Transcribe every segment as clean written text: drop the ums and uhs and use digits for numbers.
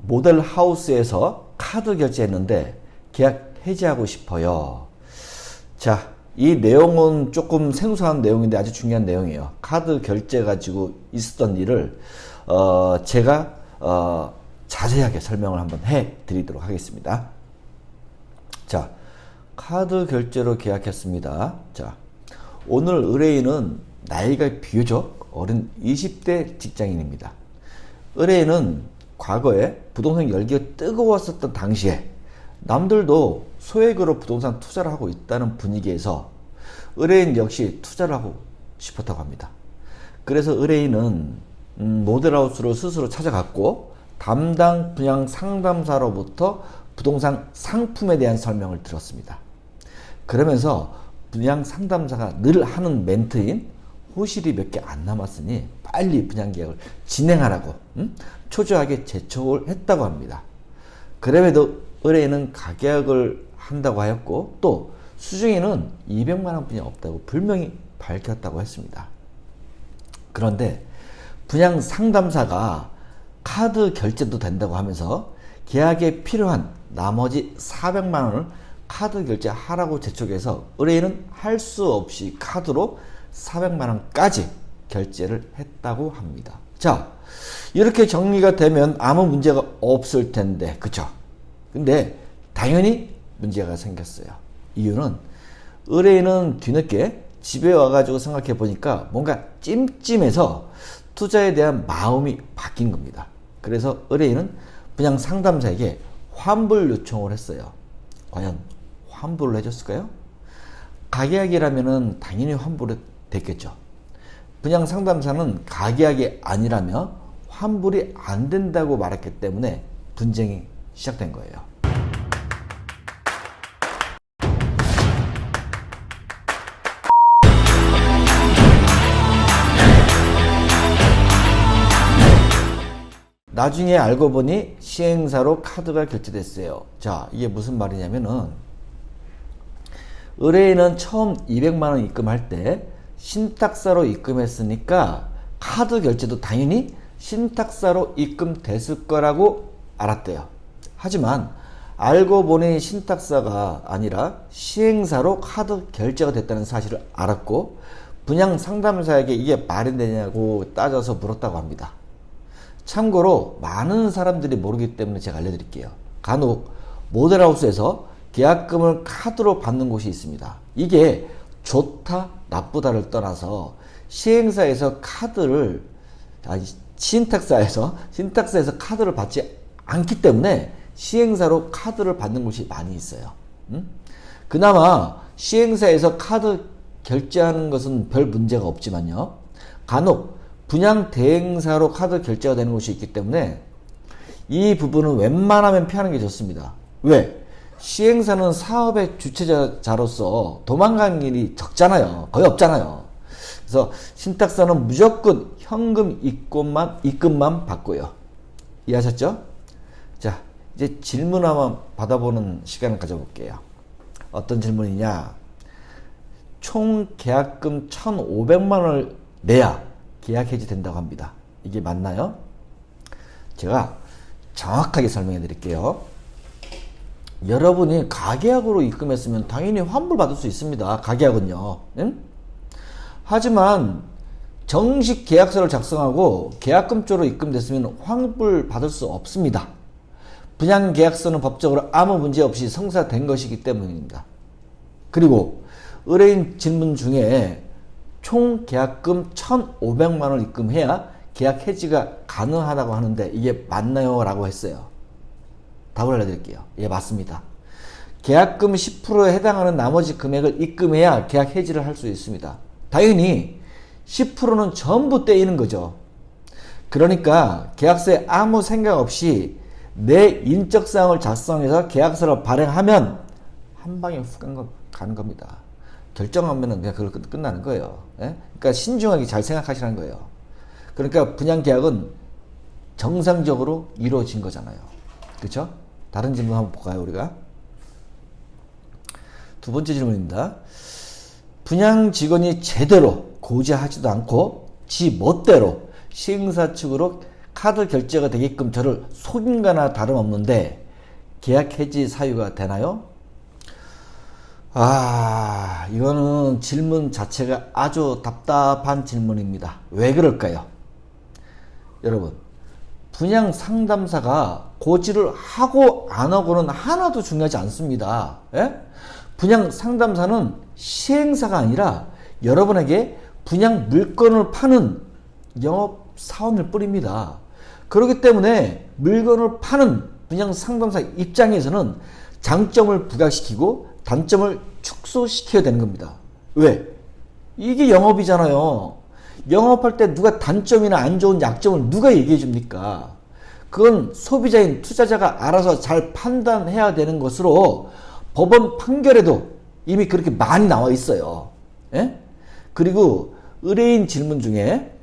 모델하우스에서 카드 결제했는데 계약 해지하고 싶어요. 자, 이 내용은 조금 생소한 내용인데 아주 중요한 내용이에요. 카드 결제 가지고 있었던 일을 제가 자세하게 설명을 한번 해 드리도록 하겠습니다. 자, 카드 결제로 계약했습니다. 자, 오늘 의뢰인은 나이가 비교적 어린 20대 직장인입니다. 의뢰인은 과거에 부동산 열기가 뜨거웠었던 당시에 남들도 소액으로 부동산 투자를 하고 있다는 분위기에서 의뢰인 역시 투자를 하고 싶었다고 합니다. 그래서 의뢰인은 모델하우스를 스스로 찾아갔고 담당 분양 상담사로부터 부동산 상품에 대한 설명을 들었습니다. 그러면서 분양 상담사가 늘 하는 멘트인 호실이 몇 개 안 남았으니 빨리 분양 계약을 진행하라고 초조하게 재촉을 했다고 합니다. 그럼에도 의뢰인은 가계약을 한다고 하였고 또 수중에는 200만 원뿐이 없다고 분명히 밝혔다고 했습니다. 그런데 분양 상담사가 카드 결제도 된다고 하면서 계약에 필요한 나머지 400만 원을 카드 결제하라고 재촉해서 의뢰인은 할 수 없이 카드로 400만 원까지 결제를 했다고 합니다. 자, 이렇게 정리가 되면 아무 문제가 없을 텐데, 그쵸? 근데 당연히 문제가 생겼어요. 이유는 의뢰인은 뒤늦게 집에 와가지고 생각해 보니까 뭔가 찜찜해서 투자에 대한 마음이 바뀐 겁니다. 그래서 의뢰인은 분양 상담사에게 환불 요청을 했어요. 과연 환불을 해줬을까요? 가계약이라면 당연히 환불이 됐겠죠. 분양 상담사는 가계약이 아니라며 환불이 안 된다고 말했기 때문에 분쟁이 시작된 거예요. 나중에 알고 보니 시행사로 카드가 결제됐어요. 자, 이게 무슨 말이냐면은 의뢰인은 처음 200만 원 입금할 때 신탁사로 입금했으니까 카드 결제도 당연히 신탁사로 입금됐을 거라고 알았대요. 하지만 알고 보니 신탁사가 아니라 시행사로 카드 결제가 됐다는 사실을 알았고 분양 상담사에게 이게 말이 되냐고 따져서 물었다고 합니다. 참고로 많은 사람들이 모르기 때문에 제가 알려드릴게요. 간혹 모델하우스에서 계약금을 카드로 받는 곳이 있습니다. 이게 좋다 나쁘다를 떠나서 시행사에서 카드를 신탁사에서 카드를 받지 않기 때문에 시행사로 카드를 받는 곳이 많이 있어요. 그나마 시행사에서 카드 결제하는 것은 별 문제가 없지만요. 간혹 분양 대행사로 카드 결제가 되는 곳이 있기 때문에 이 부분은 웬만하면 피하는 게 좋습니다. 왜? 시행사는 사업의 주체자로서 도망가는 일이 적잖아요. 거의 없잖아요. 그래서 신탁사는 무조건 현금 입금만 받고요. 이해하셨죠? 자, 이제 질문 한번 받아보는 시간을 가져볼게요. 어떤 질문이냐? 총 계약금 1,500만 원을 내야 계약 해지된다고 합니다. 이게 맞나요? 제가 정확하게 설명해 드릴게요. 여러분이 가계약으로 입금했으면 당연히 환불 받을 수 있습니다. 가계약은요. 응? 하지만 정식 계약서를 작성하고 계약금 쪽으로 입금됐으면 환불 받을 수 없습니다. 분양 계약서는 법적으로 아무 문제 없이 성사된 것이기 때문입니다. 그리고 의뢰인 질문 중에 총 계약금 1,500만 원 입금해야 계약 해지가 가능하다고 하는데 이게 맞나요? 라고 했어요. 답을 알려드릴게요. 예, 맞습니다. 계약금 10%에 해당하는 나머지 금액을 입금해야 계약 해지를 할 수 있습니다. 당연히 10%는 전부 떼이는 거죠. 그러니까 계약서에 아무 생각 없이 내 인적사항을 작성해서 계약서를 발행하면 한 방에 훅 가는 겁니다. 결정하면 그냥 그걸 끝나는 거예요. 예? 그러니까 신중하게 잘 생각하시라는 거예요. 그러니까 분양계약은 정상적으로 이루어진 거잖아요. 그렇죠? 다른 질문 한번 볼까요, 우리가? 두 번째 질문입니다. 분양 직원이 제대로 고지하지도 않고 지 멋대로 시행사 측으로 카드 결제가 되게끔 저를 속인 거나 다름없는데 계약 해지 사유가 되나요? 이거는 질문 자체가 아주 답답한 질문입니다. 왜 그럴까요? 여러분, 분양 상담사가 고지를 하고 안 하고는 하나도 중요하지 않습니다. 예? 분양 상담사는 시행사가 아니라 여러분에게 분양 물건을 파는 영업사원일 뿐입니다. 그렇기 때문에 물건을 파는 분양 상담사 입장에서는 장점을 부각시키고 단점을 축소시켜야 되는 겁니다. 왜? 이게 영업이잖아요. 영업할 때 누가 단점이나 안 좋은 약점을 누가 얘기해 줍니까? 그건 소비자인 투자자가 알아서 잘 판단해야 되는 것으로 법원 판결에도 이미 그렇게 많이 나와 있어요. 예? 그리고 의뢰인 질문 중에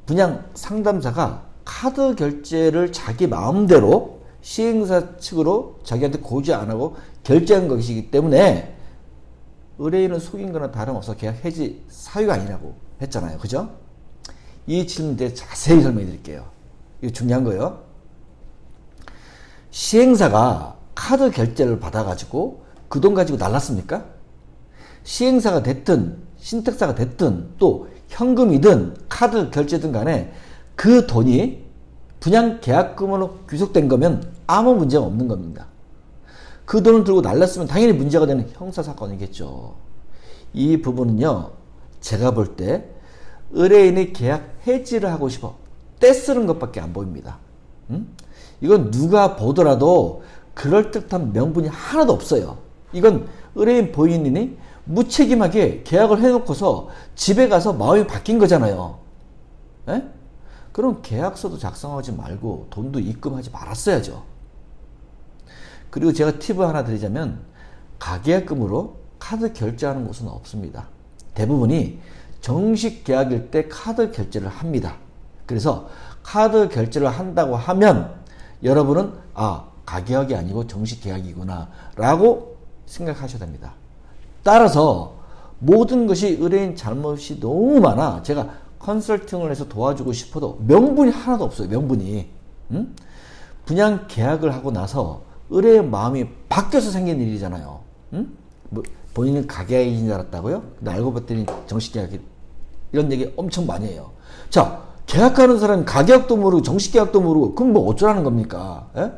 분양 상담사가 카드 결제를 자기 마음대로 시행사 측으로 자기한테 고지 안 하고 결제한 것이기 때문에 의뢰인은 속인 거나 다름없어 계약 해지 사유가 아니라고 했잖아요. 그죠? 이 질문에 대해 자세히 설명해 드릴게요. 이거 중요한 거예요. 시행사가 카드 결제를 받아가지고 그 돈 가지고 날랐습니까? 시행사가 됐든 신탁사가 됐든 또 현금이든 카드 결제든 간에 그 돈이 분양 계약금으로 귀속된 거면 아무 문제가 없는 겁니다. 그 돈을 들고 날랐으면 당연히 문제가 되는 형사사건이겠죠. 이 부분은요, 제가 볼 때 의뢰인이 계약 해지를 하고 싶어 떼쓰는 것밖에 안 보입니다. 이건 누가 보더라도 그럴듯한 명분이 하나도 없어요. 이건 의뢰인 본인이 무책임하게 계약을 해놓고서 집에 가서 마음이 바뀐 거잖아요. 에? 그럼 계약서도 작성하지 말고 돈도 입금하지 말았어야죠. 그리고 제가 팁을 하나 드리자면 가계약금으로 카드 결제하는 곳은 없습니다. 대부분이 정식 계약일 때 카드 결제를 합니다. 그래서 카드 결제를 한다고 하면 여러분은 가계약이 아니고 정식 계약이구나 라고 생각하셔야 됩니다. 따라서 모든 것이 의뢰인 잘못이 너무 많아. 제가 컨설팅을 해서 도와주고 싶어도 명분이 하나도 없어요. 명분이. 분양 계약을 하고 나서 의뢰인 마음이 바뀌어서 생긴 일이잖아요. 본인은 가계약인 줄 알았다고요? 근데 알고 봤더니 정식 계약이, 이런 얘기 엄청 많이 해요. 자, 계약하는 사람은 가계약도 모르고 정식 계약도 모르고 그럼 뭐 어쩌라는 겁니까? 에?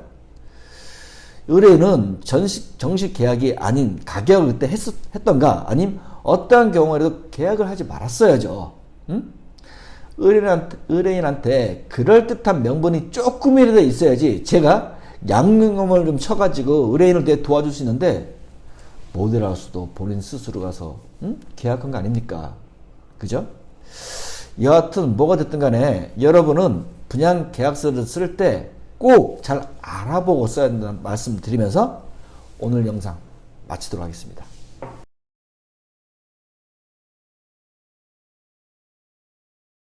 의뢰인은 정식 계약이 아닌 가계약을 그때 했던가 아니면 어떠한 경우에도 계약을 하지 말았어야죠. 의뢰인한테 그럴듯한 명분이 조금이라도 있어야지 제가 양념을 좀 쳐가지고 의뢰인을 도와줄 수 있는데 모델하우스도 본인 스스로 가서 계약한 거 아닙니까? 그죠? 여하튼 뭐가 됐든 간에 여러분은 분양 계약서를 쓸 때 꼭 잘 알아보고 써야 된다는 말씀 드리면서 오늘 영상 마치도록 하겠습니다.